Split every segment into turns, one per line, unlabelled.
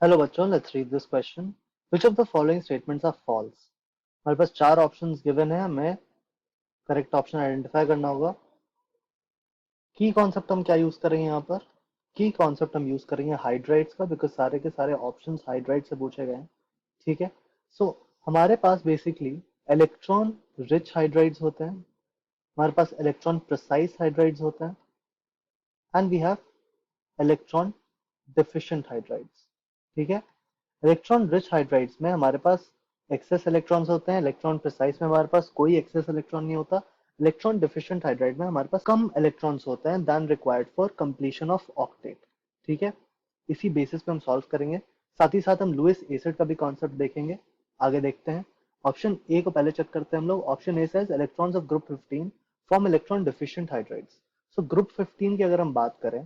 Hello बच्चों, let's read this question. Which of the following statements are false? हमारे पास चार ऑप्शंस गिवन है, हमें करेक्ट ऑप्शन आइडेंटिफाई करना होगा। की कॉन्सेप्ट हम क्या यूज करेंगे यहाँ पर? की कॉन्सेप्ट हम यूज करेंगे हाइड्राइड्स का, बिकॉज सारे के सारे ऑप्शंस हाइड्राइड से पूछे गए हैं। ठीक है। सो हमारे पास बेसिकली इलेक्ट्रॉन रिच हाइड्राइड्स होते हैं, हमारे पास इलेक्ट्रॉन प्रिसाइज हाइड्राइड्स होते हैं, and we have electron deficient hydrides. ठीक है। इलेक्ट्रॉन रिच हाइड्राइड्स में हमारे पास एक्सेस इलेक्ट्रॉन्स होते हैं, इलेक्ट्रॉन प्रिसाइज में हमारे पास कोई एक्सेस इलेक्ट्रॉन नहीं होता। इलेक्ट्रॉन डिफिशिएंट हाइड्राइड में हमारे पास कम इलेक्ट्रॉन्स होते हैं than required for completion of octet. ठीक है। इसी बेसिस पे हम सॉल्व करेंगे। साथ ही साथ हम लुईस एसिड का भी कॉन्सेप्ट देखेंगे। आगे देखते हैं। ऑप्शन ए को पहले चेक करते हैं हम लोग। Option A says electrons of group 15 form electron deficient hydrides. So group 15 की अगर हम बात करें,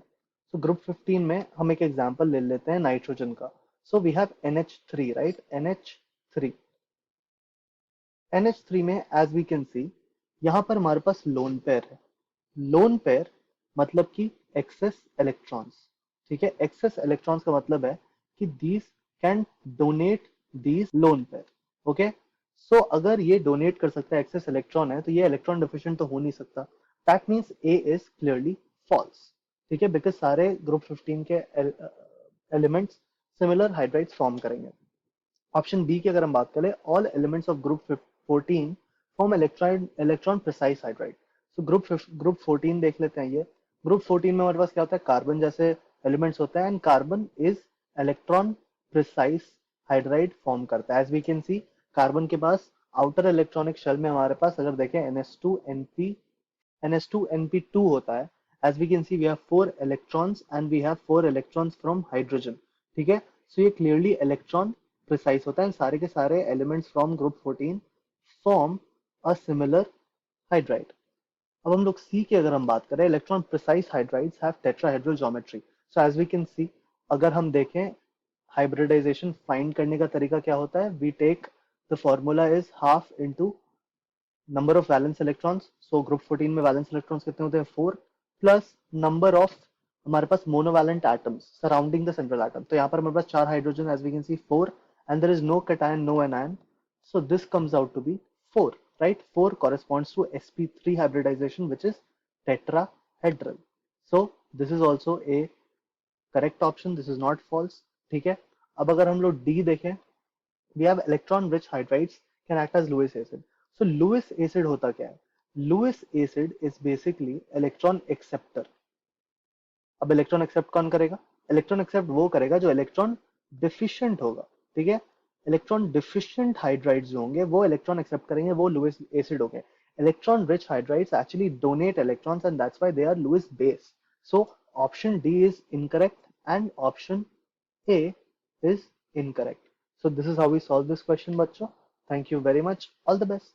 तो ग्रुप 15 में हम एक एग्जांपल ले लेते हैं नाइट्रोजन का। So we have NH3, right? NH3. NH3 में as we can see, यहां पर हमारे पास लोन पेयर है। लोन पेयर मतलब कि एक्सेस इलेक्ट्रॉन्स। ठीक है। एक्सेस इलेक्ट्रॉन्स का मतलब है कि these can donate these lone pair. Okay. So अगर ये डोनेट कर सकता है, एक्सेस इलेक्ट्रॉन है, तो ये इलेक्ट्रॉन डिफिशिएंट तो हो नहीं सकता। That means A is clearly false. ठीक है। बिकॉज सारे ग्रुप 15 के एलिमेंट्स सिमिलर हाइड्राइड्स फॉर्म करेंगे। ऑप्शन बी की अगर हम बात करें, all elements of group 14 form electron precise hydride. So group 14 देख लेते हैं। ये ग्रुप 14 में हमारे पास क्या होता है, कार्बन जैसे एलिमेंट्स होते हैं, and carbon is electron precise hydride form करता है। As we can see, carbon के पास आउटर इलेक्ट्रॉनिक शेल में हमारे पास अगर देखें NH2NP2 होता है। As we can see, we have 4 electrons and we have 4 electrons from hydrogen. ठीक है। सो ये क्लियरली इलेक्ट्रॉन प्रिसाइज होता है। सारे के सारे elements from group 14 form a similar hydride. अब हम लोग सी की अगर हम बात करें, electron precise hydrides have tetrahedral geometry. So as we can see, अगर हम देखें हाइब्रिडाइजेशन फाइंड करने का तरीका क्या होता है, we take the formula is half into number of valence electrons. So group 14 में वैलेंस इलेक्ट्रॉन्स कितने होते हैं, 4, प्लस नंबर ऑफ हमारे पास monovalent atoms surrounding the central atom. तो यहाँ पर हमारे पास 4 hydrogen, as we can see 4, and there is no cation, no anion. So this comes out to be 4, right? 4 corresponds to sp3 hybridization, which is tetrahedral. So this is also a correct option. This is not false. ठीक है। अब अगर हम लोग D देखें, we have electron rich hydrides can act as Lewis acid. So Lewis acid होता क्या है? Lewis acid is basically electron acceptor. अब इलेक्ट्रॉन एक्सेप्ट कौन करेगा? इलेक्ट्रॉन एक्सेप्ट वो करेगा जो इलेक्ट्रॉन डिफिशिएंट होगा। ठीक है। इलेक्ट्रॉन डिफिशिएंट हाइड्राइड्स जो होंगे वो इलेक्ट्रॉन एक्सेप्ट करेंगे, वो लुईस एसिड हो गए। Electron rich hydrides actually donate electrons and that's why they are Lewis base. So option D is incorrect and option A is incorrect. So this is how we solve this question, बच्चों. Thank you very much. All the best.